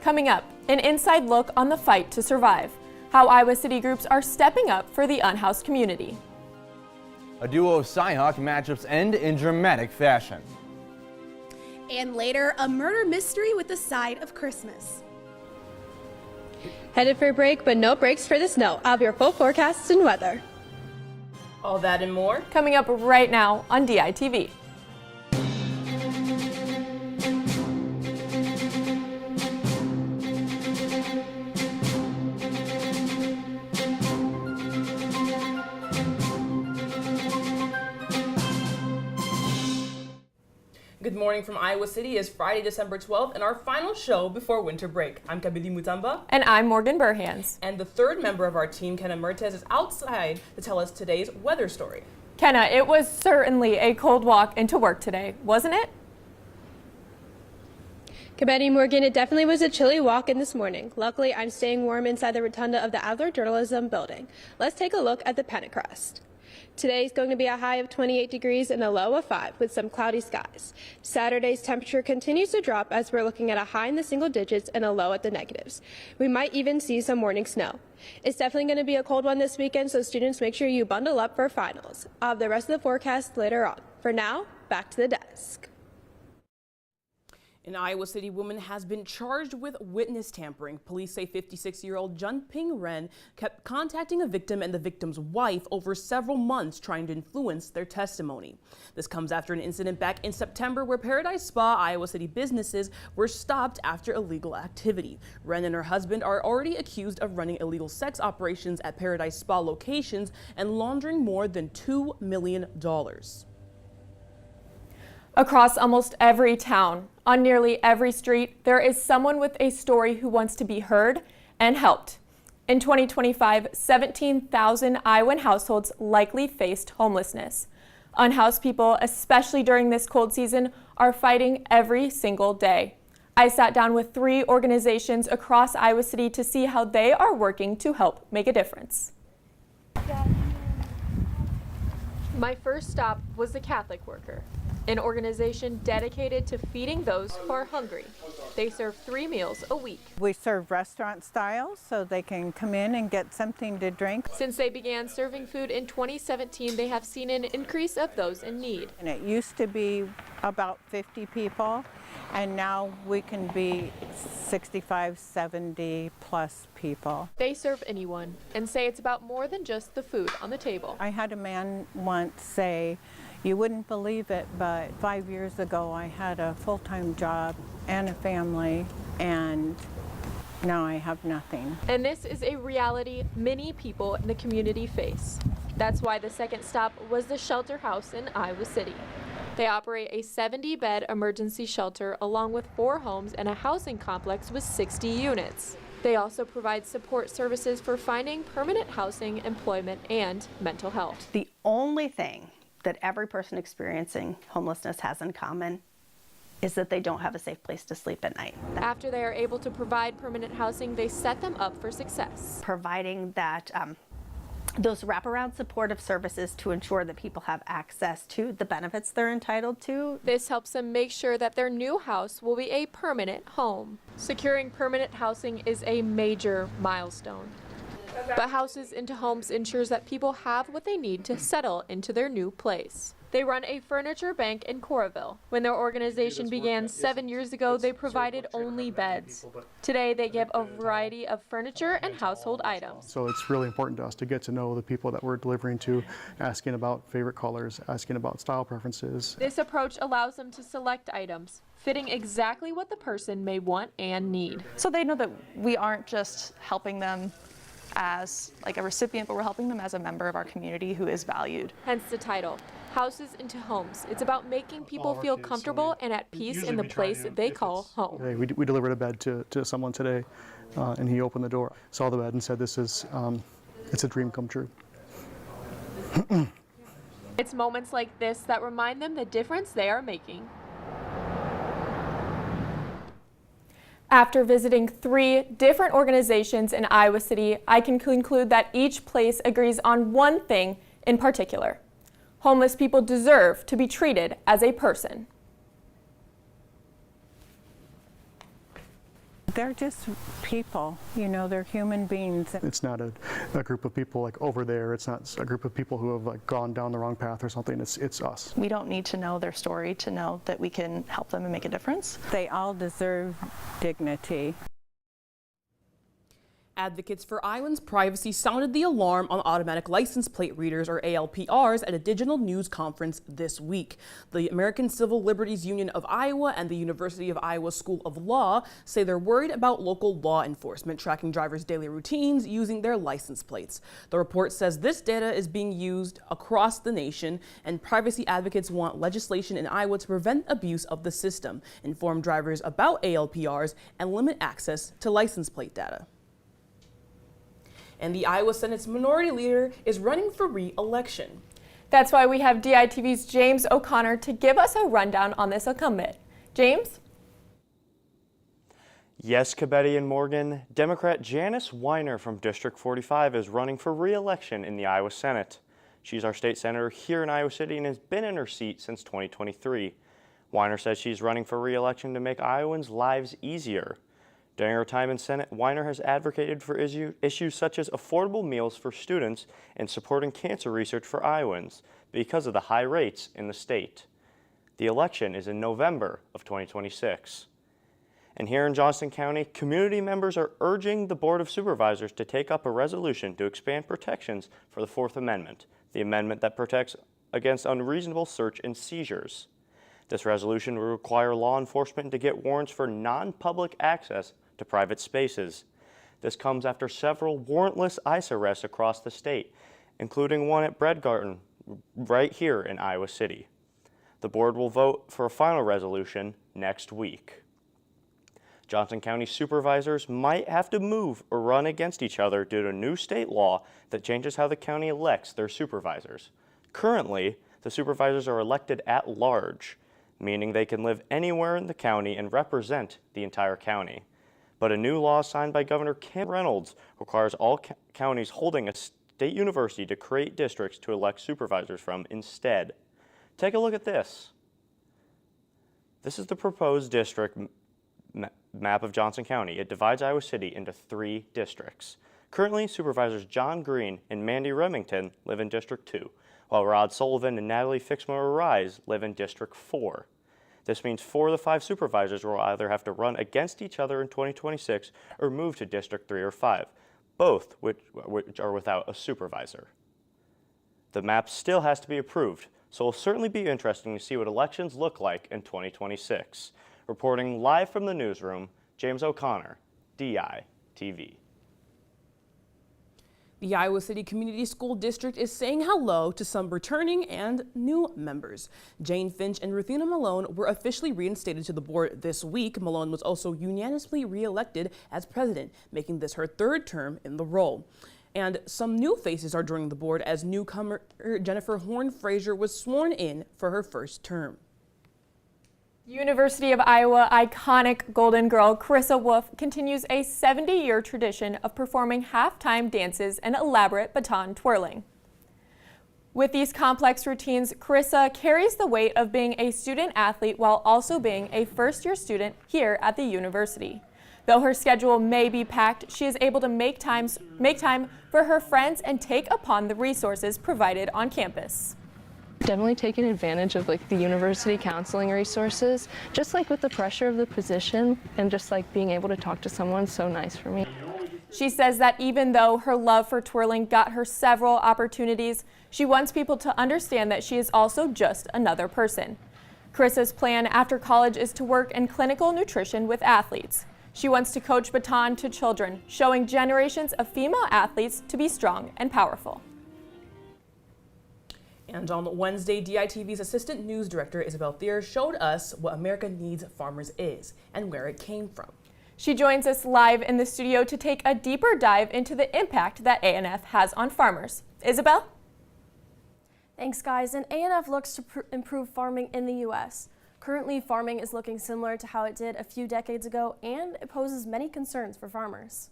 Coming up, an inside look on the fight to survive, how Iowa City groups are stepping up for the unhoused community. A duo of Cyhawk matchups end in dramatic fashion. And later, a murder mystery with a side of Christmas. Headed for a break, but no breaks for the snow. I'll have your full forecast and weather. All that and more coming up right now on DITV. Good morning from Iowa City. It's Friday, December 12th, and our final show before winter break. I'm Kabili Mutamba. And I'm Morgan Burhans. And the third member of our team, Kenna Mertes, is outside to tell us today's weather story. Kenna, it was certainly a cold walk into work today, wasn't it? Kabedi Morgan, it definitely was a chilly walk in this morning. Luckily, I'm staying warm inside the rotunda of the Adler Journalism building. Let's take a look at the Pentecrest. Today is going to be a high of 28 degrees and a low of 5 with some cloudy skies. Saturday's temperature continues to drop as we're looking at a high in the single digits and a low at the negatives. We might even see some morning snow. It's definitely going to be a cold one this weekend, so students make sure you bundle up for finals. I'll have the rest of the forecast later on. For now, back to the desk. An Iowa City woman has been charged with witness tampering. Police say 56-year-old Junping Ren kept contacting a victim and the victim's wife over several months trying to influence their testimony. This comes after an incident back in September where Paradise Spa Iowa City businesses were stopped after illegal activity. Ren and her husband are already accused of running illegal sex operations at Paradise Spa locations and laundering more than $2 million. Across almost every town, on nearly every street, there is someone with a story who wants to be heard and helped. In 2025, 17,000 Iowan households likely faced homelessness. Unhoused people, especially during this cold season, are fighting every single day. I sat down with 3 organizations across Iowa City to see how they are working to help make a difference. My first stop was the Catholic Worker, an organization dedicated to feeding those who are hungry. They serve 3 meals a week. We serve restaurant style so they can come in and get something to drink. Since they began serving food in 2017, they have seen an increase of those in need. And it used to be about 50 people, and now we can be 65, 70 plus people. They serve anyone and say it's about more than just the food on the table. I had a man once say, "You wouldn't believe it, but 5 years ago I had a full-time job and a family, and now I have nothing." And this is a reality many people in the community face. That's why the second stop was the Shelter House in Iowa City. They operate a 70-bed emergency shelter along with 4 homes and a housing complex with 60 units. They also provide support services for finding permanent housing, employment, and mental health. The only thing that every person experiencing homelessness has in common is that they don't have a safe place to sleep at night. After they are able to provide permanent housing, they set them up for success. Providing that those wraparound supportive services to ensure that people have access to the benefits they're entitled to. This helps them make sure that their new house will be a permanent home. Securing permanent housing is a major milestone. But Houses into Homes ensures that people have what they need to settle into their new place. They run a furniture bank in Coralville. When their organization began 7 years ago, they provided only beds. Today, they give a variety of furniture and household items. So it's really important to us to get to know the people that we're delivering to, asking about favorite colors, asking about style preferences. This approach allows them to select items, fitting exactly what the person may want and need. So they know that we aren't just helping them as like a recipient, but we're helping them as a member of our community who is valued. Hence the title, Houses into Homes. It's about making people feel comfortable and at peace in the place they call home. We delivered a bed to someone today, and he opened the door, saw the bed, and said, "This is, it's a dream come true." It's moments like this that remind them the difference they are making. After visiting 3 different organizations in Iowa City, I can conclude that each place agrees on one thing in particular. Homeless people deserve to be treated as a person. They're just people, you know, they're human beings. It's not a group of people like over there. It's not a group of people who have like gone down the wrong path or something. It's us. We don't need to know their story to know that we can help them and make a difference. They all deserve dignity. Advocates for Iowans privacy sounded the alarm on automatic license plate readers, or ALPRs, at a digital news conference this week. The American Civil Liberties Union of Iowa and the University of Iowa School of Law say they're worried about local law enforcement tracking drivers' daily routines using their license plates. The report says this data is being used across the nation, and privacy advocates want legislation in Iowa to prevent abuse of the system, inform drivers about ALPRs, and limit access to license plate data. And the Iowa Senate's minority leader is running for re-election. That's why we have DITV's James O'Connor to give us a rundown on this incumbent. James? Yes, Cabetti and Morgan, Democrat Janice Weiner from District 45 is running for re-election in the Iowa Senate. She's our state senator here in Iowa City and has been in her seat since 2023. Weiner says she's running for re-election to make Iowans' lives easier. During her time in Senate, Weiner has advocated for issues such as affordable meals for students and supporting cancer research for Iowans because of the high rates in the state. The election is in November of 2026. And here in Johnston County, community members are urging the Board of Supervisors to take up a resolution to expand protections for the Fourth Amendment, the amendment that protects against unreasonable search and seizures. This resolution will require law enforcement to get warrants for non-public access to private spaces. This comes after several warrantless ICE arrests across the state, including one at Bread Garden right here in Iowa City. The board will vote for a final resolution next week. Johnson County supervisors might have to move or run against each other due to new state law that changes how the county elects their supervisors. Currently, the supervisors are elected at large, meaning they can live anywhere in the county and represent the entire county. But a new law signed by Governor Kim Reynolds requires all counties holding a state university to create districts to elect supervisors from instead. Take a look at this. This is the proposed district map of Johnson County. It divides Iowa City into 3 districts. Currently, supervisors John Green and Mandy Remington live in District 2, while Rod Sullivan and Natalie Fixmer-Rise live in District 4. This means 4 of the 5 supervisors will either have to run against each other in 2026 or move to District 3 or 5, both which are without a supervisor. The map still has to be approved, so it'll certainly be interesting to see what elections look like in 2026. Reporting live from the newsroom, James O'Connor, DITV. The Iowa City Community School District is saying hello to some returning and new members. Jane Finch and Ruthina Malone were officially reinstated to the board this week. Malone was also unanimously re-elected as president, making this her 3rd term in the role. And some new faces are joining the board as newcomer Jennifer Horn-Fraser was sworn in for her 1st term. University of Iowa iconic Golden Girl Carissa Wolf continues a 70-year tradition of performing halftime dances and elaborate baton twirling. With these complex routines, Carissa carries the weight of being a student athlete while also being a first-year student here at the university. Though her schedule may be packed, she is able to make time for her friends and take upon the resources provided on campus. Definitely taking advantage of the university counseling resources, just with the pressure of the position and just being able to talk to someone, so nice for me. She says that even though her love for twirling got her several opportunities, she wants people to understand that she is also just another person. Carissa's plan after college is to work in clinical nutrition with athletes. She wants to coach baton to children, showing generations of female athletes to be strong and powerful. And on Wednesday, DITV's assistant news director, Isabel Thier, showed us what America Needs Farmers is and where it came from. She joins us live in the studio to take a deeper dive into the impact that ANF has on farmers. Isabel? Thanks, guys. And ANF looks to improve farming in the U.S. Currently, farming is looking similar to how it did a few decades ago, and it poses many concerns for farmers.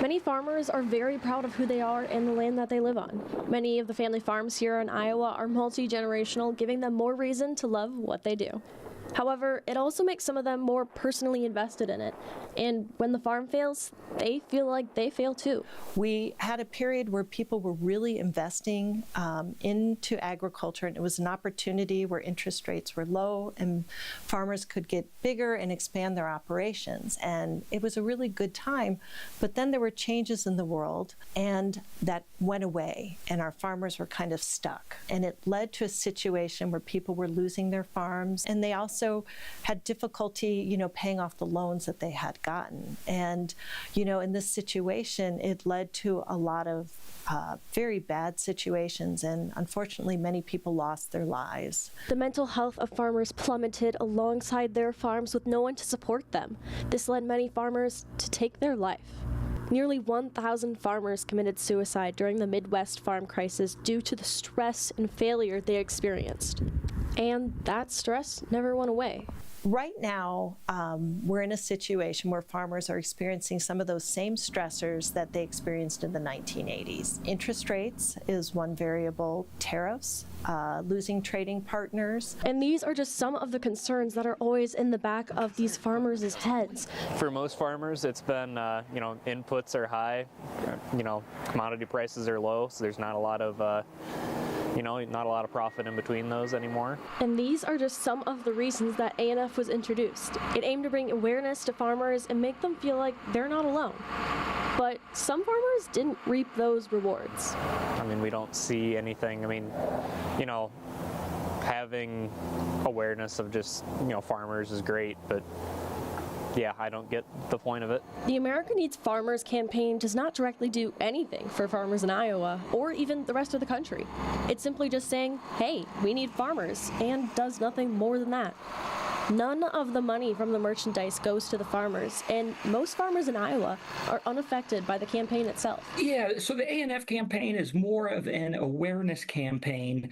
Many farmers are very proud of who they are and the land that they live on. Many of the family farms here in Iowa are multi-generational, giving them more reason to love what they do. However, it also makes some of them more personally invested in it. And when the farm fails, they feel like they fail too. We had a period where people were really investing into agriculture, and it was an opportunity where interest rates were low and farmers could get bigger and expand their operations. And it was a really good time. But then there were changes in the world, and that went away, and our farmers were kind of stuck. And it led to a situation where people were losing their farms, and they also had difficulty, paying off the loans that they had gotten. And, in this situation, it led to a lot of very bad situations, and unfortunately, many people lost their lives. The mental health of farmers plummeted alongside their farms with no one to support them. This led many farmers to take their life. Nearly 1,000 farmers committed suicide during the Midwest farm crisis due to the stress and failure they experienced. And that stress never went away. Right now, we're in a situation where farmers are experiencing some of those same stressors that they experienced in the 1980s. Interest rates is one variable, tariffs, losing trading partners. And these are just some of the concerns that are always in the back of these farmers' heads. For most farmers, it's been, inputs are high, commodity prices are low, so there's not a lot of not a lot of profit in between those anymore. And these are just some of the reasons that A&F was introduced. It aimed to bring awareness to farmers and make them feel like they're not alone. But some farmers didn't reap those rewards. We don't see anything. Having awareness of just, farmers is great, but yeah, I don't get the point of it. The America Needs Farmers campaign does not directly do anything for farmers in Iowa or even the rest of the country. It's simply just saying, hey, we need farmers, and does nothing more than that. None of the money from the merchandise goes to the farmers, and most farmers in Iowa are unaffected by the campaign itself. Yeah, so the A&F campaign is more of an awareness campaign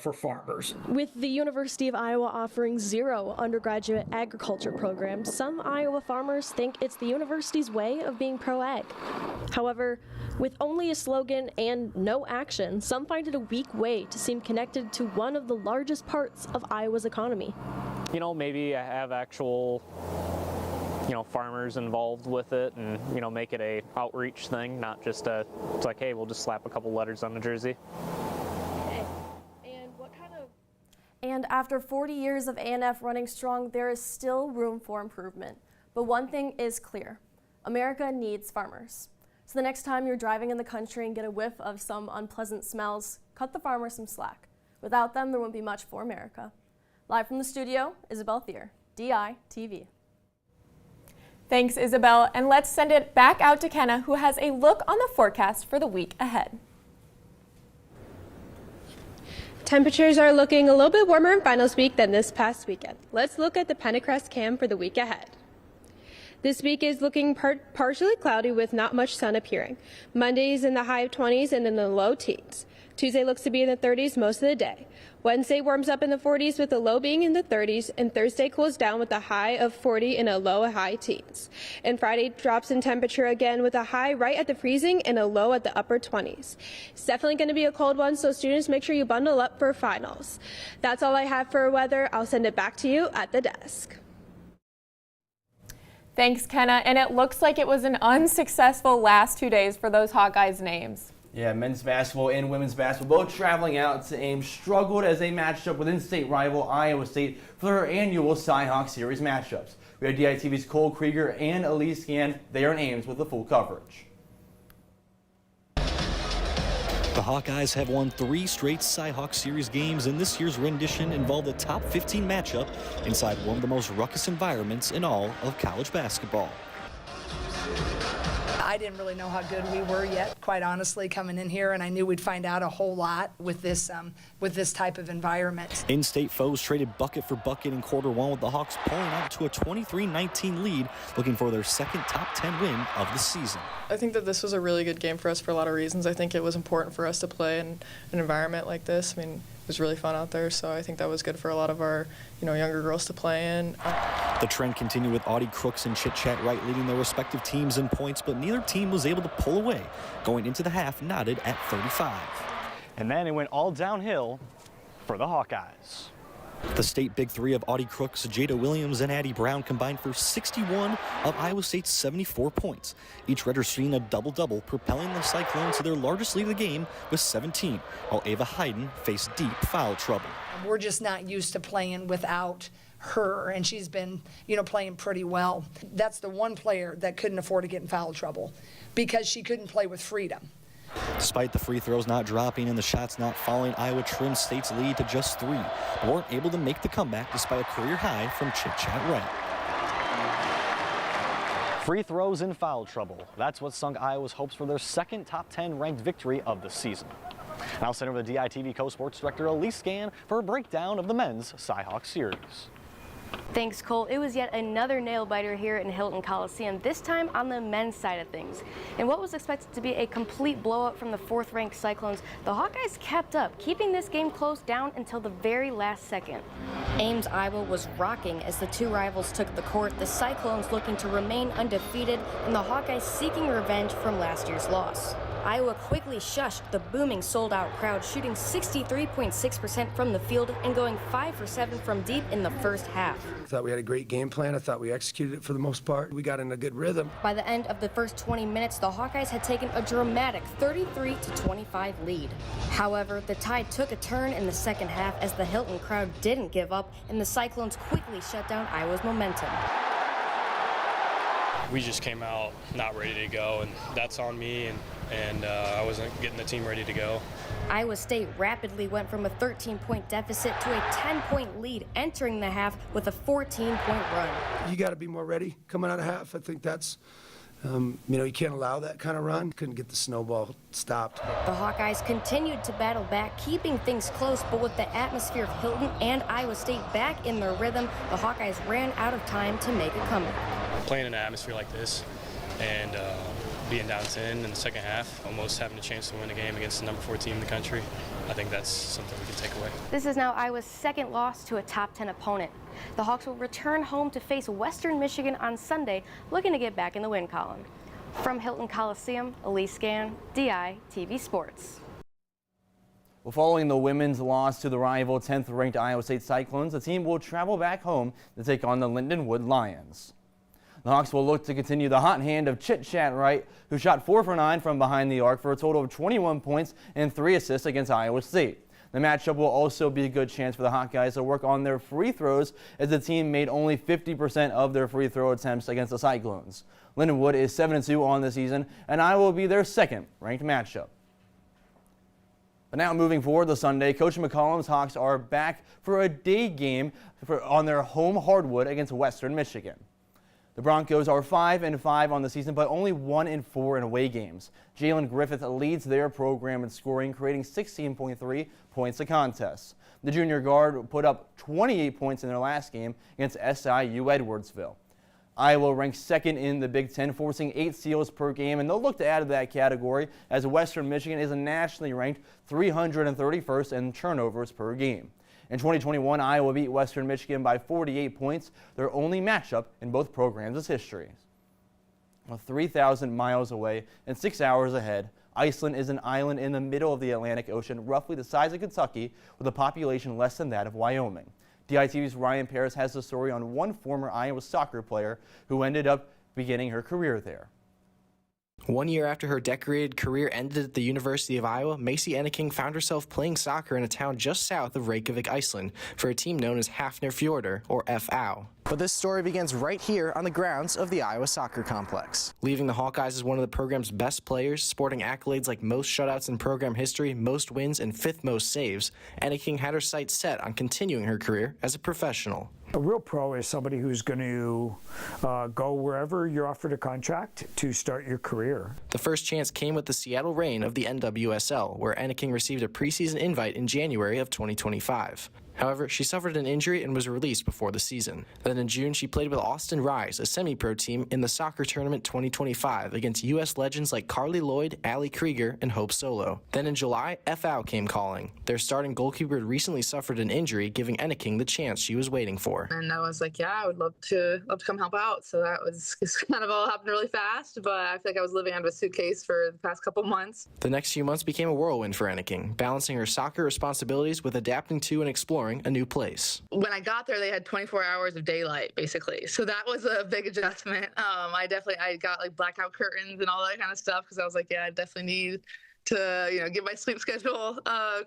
for farmers. With the University of Iowa offering 0 undergraduate agriculture programs, some Iowa farmers think it's the university's way of being pro-ag. However, with only a slogan and no action, some find it a weak way to seem connected to one of the largest parts of Iowa's economy. Maybe I have actual, farmers involved with it and, make it a outreach thing, not just it's like, hey, we'll just slap a couple letters on the jersey. Okay. And after 40 years of A&F running strong, there is still room for improvement. But one thing is clear. America needs farmers. So the next time you're driving in the country and get a whiff of some unpleasant smells, cut the farmers some slack. Without them, there wouldn't be much for America. Live from the studio, Isabel Thier, DITV. Thanks, Isabel, and let's send it back out to Kenna, who has a look on the forecast for the week ahead. Temperatures are looking a little bit warmer in finals week than this past weekend. Let's look at the Pentecost cam for the week ahead. This week is looking partially cloudy with not much sun appearing. Monday's in the high 20s and in the low teens. Tuesday looks to be in the 30s most of the day. Wednesday warms up in the 40s with the low being in the 30s, and Thursday cools down with a high of 40 and a low high teens. And Friday drops in temperature again with a high right at the freezing and a low at the upper 20s. It's definitely going to be a cold one, so students, make sure you bundle up for finals. That's all I have for weather. I'll send it back to you at the desk. Thanks, Kenna, and it looks like it was an unsuccessful last 2 days for those Hawkeyes names. Yeah, men's basketball and women's basketball, both traveling out to Ames, struggled as they matched up with in-state rival Iowa State for their annual Cy-Hawk Series matchups. We have DITV's Cole Krieger and Elise Gann there in Ames with the full coverage. The Hawkeyes have won 3 straight Cy-Hawk Series games, and this year's rendition involved a top 15 matchup inside one of the most ruckus environments in all of college basketball. I didn't really know how good we were yet, quite honestly, coming in here, and I knew we'd find out a whole lot with this type of environment. In-state foes traded bucket for bucket in quarter one, with the Hawks pulling out to a 23-19 lead, looking for their second top 10 win of the season. I think that this was a really good game for us for a lot of reasons. I think it was important for us to play in an environment like this. It was really fun out there, so I think that was good for a lot of our, younger girls to play in. The trend continued with Audie Crooks and Chit Chat Wright leading their respective teams in points, but neither team was able to pull away, going into the half knotted at 35. And then it went all downhill for the Hawkeyes. The state big three of Audie Crooks, Jada Williams, and Addie Brown combined for 61 of Iowa State's 74 points, each registering a double-double, propelling the Cyclones to their largest lead of the game with 17, while Ava Hayden faced deep foul trouble. We're just not used to playing without her, and she's been, playing pretty well. That's the one player that couldn't afford to get in foul trouble because she couldn't play with freedom. Despite the free throws not dropping and the shots not falling, Iowa trimmed State's lead to just 3, but weren't able to make the comeback despite a career high from Chit Chat Wright. Free throws and foul trouble. That's what sunk Iowa's hopes for their second top 10 ranked victory of the season. Now I'll send over to DITV co-sports director Elise Scan for a breakdown of the men's Cyhawk series. Thanks, Cole. It was yet another nail-biter here in Hilton Coliseum, this time on the men's side of things. In what was expected to be a complete blowout from the 4th-ranked Cyclones, the Hawkeyes kept up, keeping this game close down until the very last second. Ames, Iowa was rocking as the two rivals took the court, the Cyclones looking to remain undefeated, and the Hawkeyes seeking revenge from last year's loss. Iowa quickly shushed the booming sold-out crowd, shooting 63.6% from the field and going 5 for 7 from deep in the first half. I thought we had a great game plan. I thought we executed it for the most part. We got in a good rhythm. By the end of the first 20 minutes, the Hawkeyes had taken a dramatic 33-25 lead. However, the tide took a turn in the second half as the Hilton crowd didn't give up, and the Cyclones quickly shut down Iowa's momentum. We just came out not ready to go, and that's on me, and I wasn't getting the team ready to go. Iowa State rapidly went from a 13-point deficit to a 10-point lead entering the half with a 14-point run. You got to be more ready coming out of half. I think that's, you can't allow that kind of run. Couldn't get the snowball stopped. The Hawkeyes continued to battle back, keeping things close, but with the atmosphere of Hilton and Iowa State back in their rhythm, the Hawkeyes ran out of time to make a comeback. Playing in an atmosphere like this and being down 10 in the second half, almost having a chance to win a game against the number 4 team in the country, I think that's something we can take away. This is now Iowa's second loss to a top 10 opponent. The Hawks will return home to face Western Michigan on Sunday, looking to get back in the win column. From Hilton Coliseum, Elise Scan, DITV Sports. Well, following the women's loss to the rival 10th-ranked Iowa State Cyclones, the team will travel back home to take on the Lindenwood Lions. The Hawks will look to continue the hot hand of Chit Chat Wright, who shot 4 for 9 from behind the arc for a total of 21 points and 3 assists against Iowa State. The matchup will also be a good chance for the Hawkeyes to work on their free throws, as the team made only 50% of their free throw attempts against the Cyclones. Lindenwood is 7-2 on the season, and Iowa will be their second-ranked matchup. But now moving forward to Sunday, Coach McCollum's Hawks are back for a day game on their home hardwood against Western Michigan. The Broncos are 5-5 on the season, but only 1-4 in away games. Jalen Griffith leads their program in scoring, creating 16.3 points a contest. The junior guard put up 28 points in their last game against SIU Edwardsville. Iowa ranks second in the Big Ten, forcing 8 steals per game, and they'll look to add to that category as Western Michigan is nationally ranked 331st in turnovers per game. In 2021, Iowa beat Western Michigan by 48 points, their only matchup in both programs' history. Well, 3,000 miles away and 6 hours ahead, Iceland is an island in the middle of the Atlantic Ocean, roughly the size of Kentucky, with a population less than that of Wyoming. DITV's Ryan Paris has the story on one former Iowa soccer player who ended up beginning her career there. 1 year after her decorated career ended at the University of Iowa, Macy Enneking found herself playing soccer in a town just south of Reykjavik, Iceland, for a team known as Hafnarfjordur, or FO. But this story begins right here on the grounds of the Iowa Soccer Complex. Leaving the Hawkeyes as one of the program's best players, sporting accolades like most shutouts in program history, most wins, and 5th most saves, Enneking had her sights set on continuing her career as a professional. A real pro is somebody who's going to go wherever you're offered a contract to start your career. The first chance came with the Seattle Reign of the NWSL, where Enneking received a preseason invite in January of 2025. However, she suffered an injury and was released before the season. Then in June, she played with Austin Rise, a semi-pro team, in the Soccer Tournament 2025 against U.S. legends like Carly Lloyd, Allie Krieger, and Hope Solo. Then in July, FO came calling. Their starting goalkeeper had recently suffered an injury, giving Enneking the chance she was waiting for. And I was like, yeah, I would love to come help out. So that was just kind of all happened really fast, but I feel like I was living out of a suitcase for the past couple months. The next few months became a whirlwind for Enneking, balancing her soccer responsibilities with adapting to and exploring exploring a new place. When I got there, they had 24 hours of daylight, basically. So that was a big adjustment. I got like blackout curtains and all that kind of stuff because I was like, yeah, I definitely need to, get my sleep schedule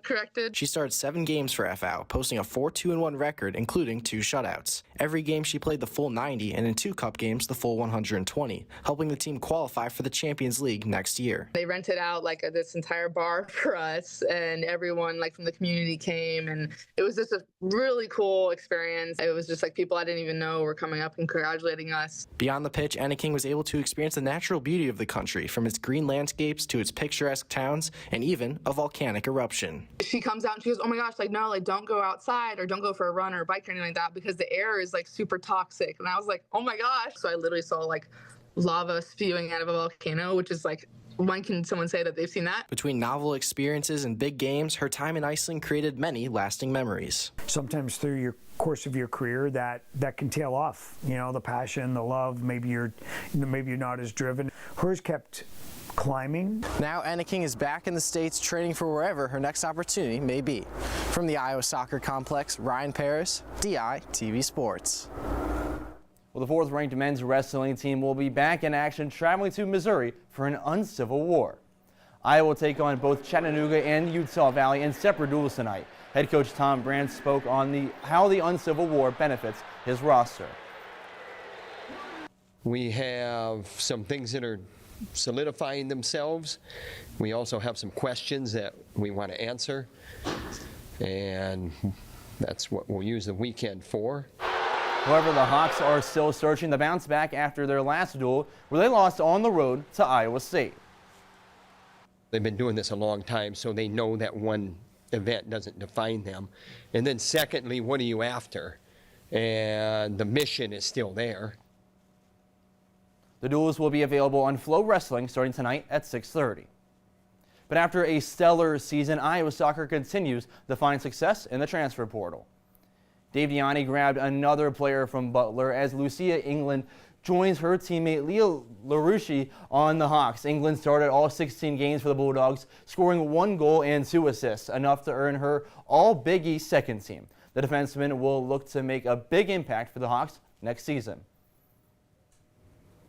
corrected. She started 7 games for FAU, posting a 4-2-1 record, including 2 shutouts. Every game she played the full 90, and in 2 cup games, the full 120, helping the team qualify for the Champions League next year. They rented out like this entire bar for us, and everyone like from the community came, and it was just a really cool experience. It was just like people I didn't even know were coming up and congratulating us. Beyond the pitch, Anaking was able to experience the natural beauty of the country, from its green landscapes to its picturesque towns, and even a volcanic eruption. She comes out and she goes, oh my gosh, like, no, like, don't go outside or don't go for a run or a bike or anything like that because the air is like super toxic. And I was like, oh my gosh. So I literally saw like lava spewing out of a volcano, which is like, when can someone say that they've seen that? Between novel experiences and big games, her time in Iceland created many lasting memories. Sometimes through your course of your career that can tail off, the passion, the love, maybe you're not as driven. Hers kept climbing. Now Anaking is back in the States training for wherever her next opportunity may be. From the Iowa Soccer Complex, Ryan Paris, DITV Sports. Well, the 4th-ranked men's wrestling team will be back in action traveling to Missouri for an uncivil war. Iowa will take on both Chattanooga and Utah Valley in separate duels tonight. Head coach Tom Brand spoke on how the uncivil war benefits his roster. We have some things that are solidifying themselves. We also have some questions that we want to answer, and that's what we'll use the weekend for. However, the Hawks are still searching the bounce back after their last duel, where they lost on the road to Iowa State. They've been doing this a long time, so they know that one event doesn't define them. And then secondly, what are you after? And the mission is still there. The duels will be available on Flow Wrestling starting tonight at 6:30. But after a stellar season, Iowa soccer continues to find success in the transfer portal. Dave Diani grabbed another player from Butler as Lucia England joins her teammate Leah LaRouche on the Hawks. England started all 16 games for the Bulldogs, scoring 1 goal and 2 assists, enough to earn her All-Big East second team. The defenseman will look to make a big impact for the Hawks next season.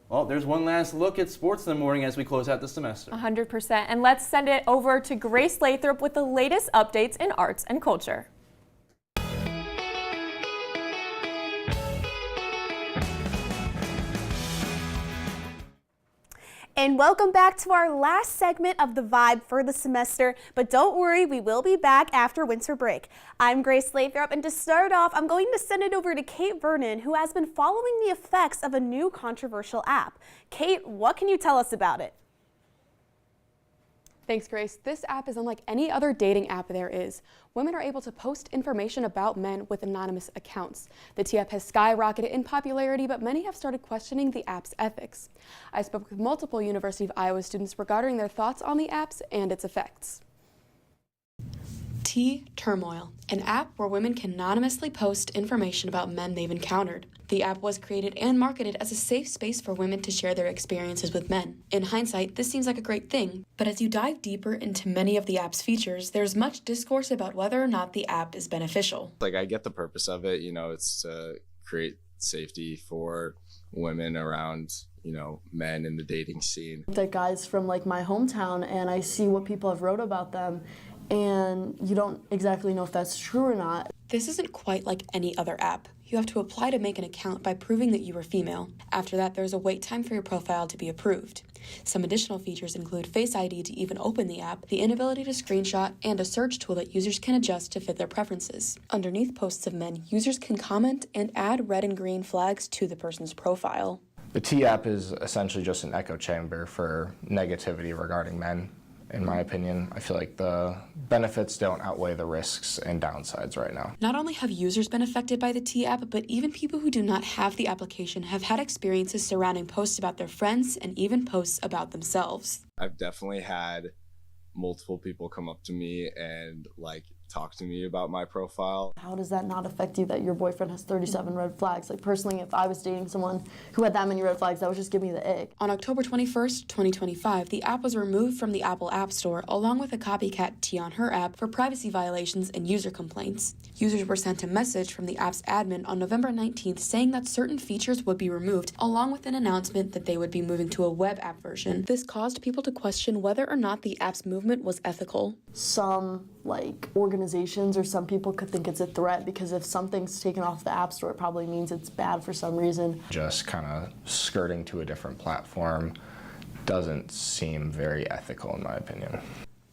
Well, there's one last look at sports in the morning as we close out the semester. 100%. And let's send it over to Grace Lathrop with the latest updates in arts and culture. And welcome back to our last segment of The Vibe for the semester. But don't worry, we will be back after winter break. I'm Grace Lathrop, and to start off, I'm going to send it over to Kate Vernon, who has been following the effects of a new controversial app. Kate, what can you tell us about it? Thanks, Grace. This app is unlike any other dating app there is. Women are able to post information about men with anonymous accounts. The T-app has skyrocketed in popularity, but many have started questioning the app's ethics. I spoke with multiple University of Iowa students regarding their thoughts on the apps and its effects. T-Turmoil, an app where women can anonymously post information about men they've encountered. The app was created and marketed as a safe space for women to share their experiences with men. In hindsight, this seems like a great thing, but as you dive deeper into many of the app's features, there's much discourse about whether or not the app is beneficial. I get the purpose of it, it's to create safety for women around, men in the dating scene. Like guys from my hometown, and I see what people have wrote about them, and you don't exactly know if that's true or not. This isn't quite like any other app. You have to apply to make an account by proving that you are female. After that, there's a wait time for your profile to be approved. Some additional features include Face ID to even open the app, the inability to screenshot, and a search tool that users can adjust to fit their preferences. Underneath posts of men, users can comment and add red and green flags to the person's profile. The T-app is essentially just an echo chamber for negativity regarding men. In my opinion, I feel like the benefits don't outweigh the risks and downsides right now. Not only have users been affected by the T-app, but even people who do not have the application have had experiences surrounding posts about their friends and even posts about themselves. I've definitely had multiple people come up to me and talk to me about my profile. How does that not affect you that your boyfriend has 37 red flags? Like personally, if I was dating someone who had that many red flags, that would just give me the ick. On October 21st, 2025, the app was removed from the Apple App Store along with a copycat Tea on Her app for privacy violations and user complaints. Users were sent a message from the app's admin on November 19th saying that certain features would be removed, along with an announcement that they would be moving to a web app version. This caused people to question whether or not the app's movement was ethical. Some organizations or some people could think it's a threat because if something's taken off the App Store, it probably means it's bad for some reason. Just kind of skirting to a different platform doesn't seem very ethical in my opinion.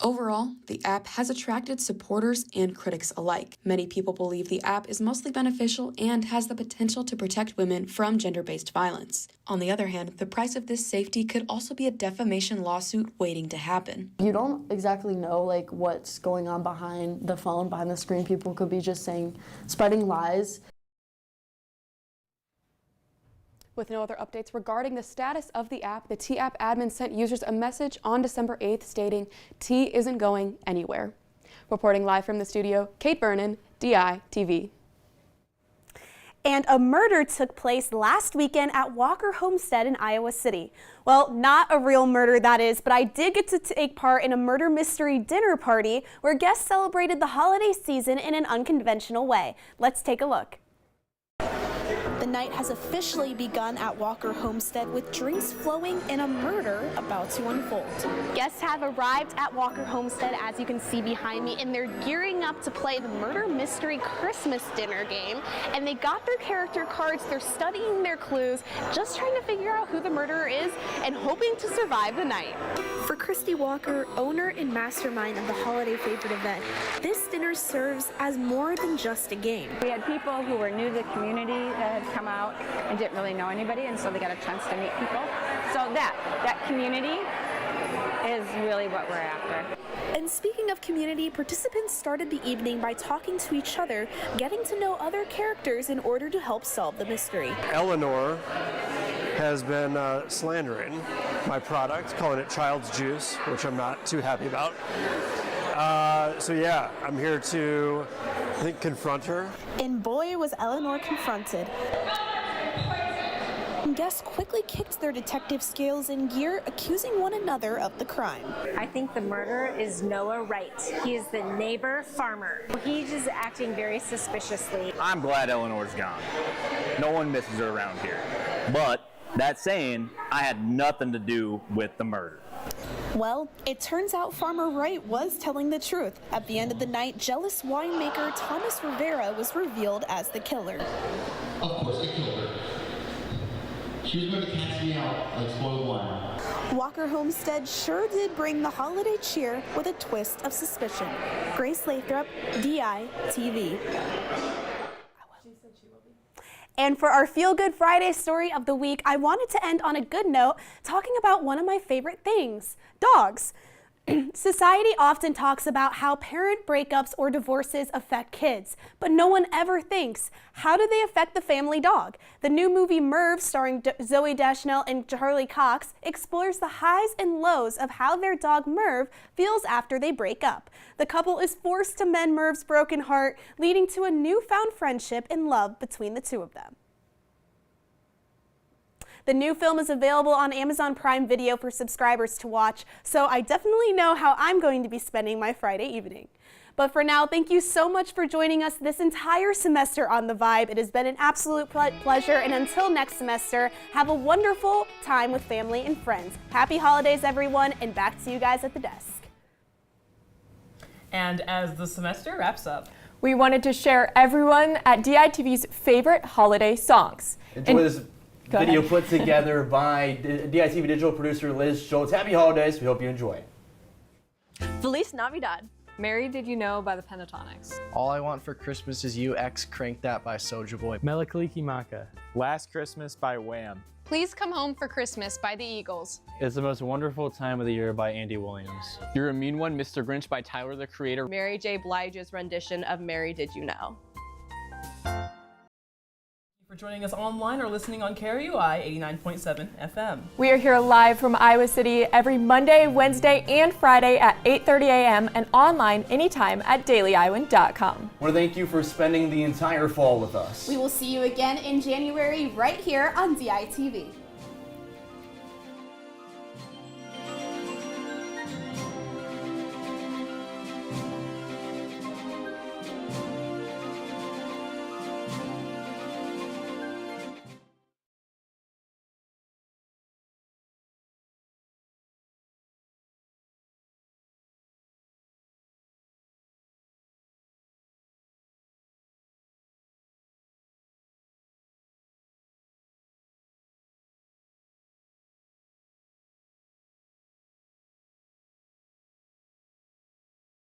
Overall, the app has attracted supporters and critics alike. Many people believe the app is mostly beneficial and has the potential to protect women from gender-based violence. On the other hand, the price of this safety could also be a defamation lawsuit waiting to happen. You don't exactly know what's going on behind the phone, behind the screen. People could be just spreading lies. With no other updates regarding the status of the app, the Tea app admin sent users a message on December 8th stating Tea isn't going anywhere. Reporting live from the studio, Kate Vernon, DITV. And a murder took place last weekend at Walker Homestead in Iowa City. Well, not a real murder, that is, but I did get to take part in a murder mystery dinner party where guests celebrated the holiday season in an unconventional way. Let's take a look. The night has officially begun at Walker Homestead with drinks flowing and a murder about to unfold. Guests have arrived at Walker Homestead, as you can see behind me, and they're gearing up to play the murder mystery Christmas dinner game. And they got their character cards, they're studying their clues, just trying to figure out who the murderer is and hoping to survive the night. For Christy Walker, owner and mastermind of the holiday favorite event, this dinner serves as more than just a game. We had people who were new to the community that had come out and didn't really know anybody, and so they got a chance to meet people. So that community is really what we're after. And speaking of community, participants started the evening by talking to each other, getting to know other characters in order to help solve the mystery. Eleanor has been slandering my product, calling it child's juice, which I'm not too happy about. So yeah, I'm here to, I think, confront her. And boy, was Eleanor confronted. Guests quickly kicked their detective skills in gear, accusing one another of the crime. I think the murderer is Noah Wright. He is the neighbor farmer. He's just acting very suspiciously. I'm glad Eleanor's gone. No one misses her around here. But that saying, I had nothing to do with the murder. Well, it turns out Farmer Wright was telling the truth. At the end of the night, jealous winemaker Thomas Rivera was revealed as the killer. Of course, I killed her. She was going to catch me out like spoiled wine. Walker Homestead sure did bring the holiday cheer with a twist of suspicion. Grace Lathrop, DITV. And for our Feel Good Friday story of the week, I wanted to end on a good note talking about one of my favorite things, dogs. Society often talks about how parent breakups or divorces affect kids, but no one ever thinks, how do they affect the family dog? The new movie Merv, starring Zooey Deschanel and Charlie Cox, explores the highs and lows of how their dog Merv feels after they break up. The couple is forced to mend Merv's broken heart, leading to a newfound friendship and love between the two of them. The new film is available on Amazon Prime Video for subscribers to watch, so I definitely know how I'm going to be spending my Friday evening. But for now, thank you so much for joining us this entire semester on The Vibe. It has been an absolute pleasure, and until next semester, have a wonderful time with family and friends. Happy holidays, everyone, and back to you guys at the desk. And as the semester wraps up, we wanted to share everyone at DITV's favorite holiday songs. Enjoy this video put together by DITV digital producer Liz Schultz. Happy holidays. We hope you enjoy. Feliz Navidad. Mary Did You Know by the Pentatonics. All I Want for Christmas Is You X Crank That by Soulja Boy. Melakaliki Maka. Last Christmas by Wham. Please Come Home for Christmas by the Eagles. It's the Most Wonderful Time of the Year by Andy Williams. You're a Mean One, Mr. Grinch by Tyler, the Creator. Mary J. Blige's rendition of Mary Did You Know. For joining us online or listening on KRUI 89.7 FM. We are here live from Iowa City every Monday, Wednesday, and Friday at 8:30 a.m. and online anytime at dailyiowan.com. I want to thank you for spending the entire fall with us. We will see you again in January right here on DITV.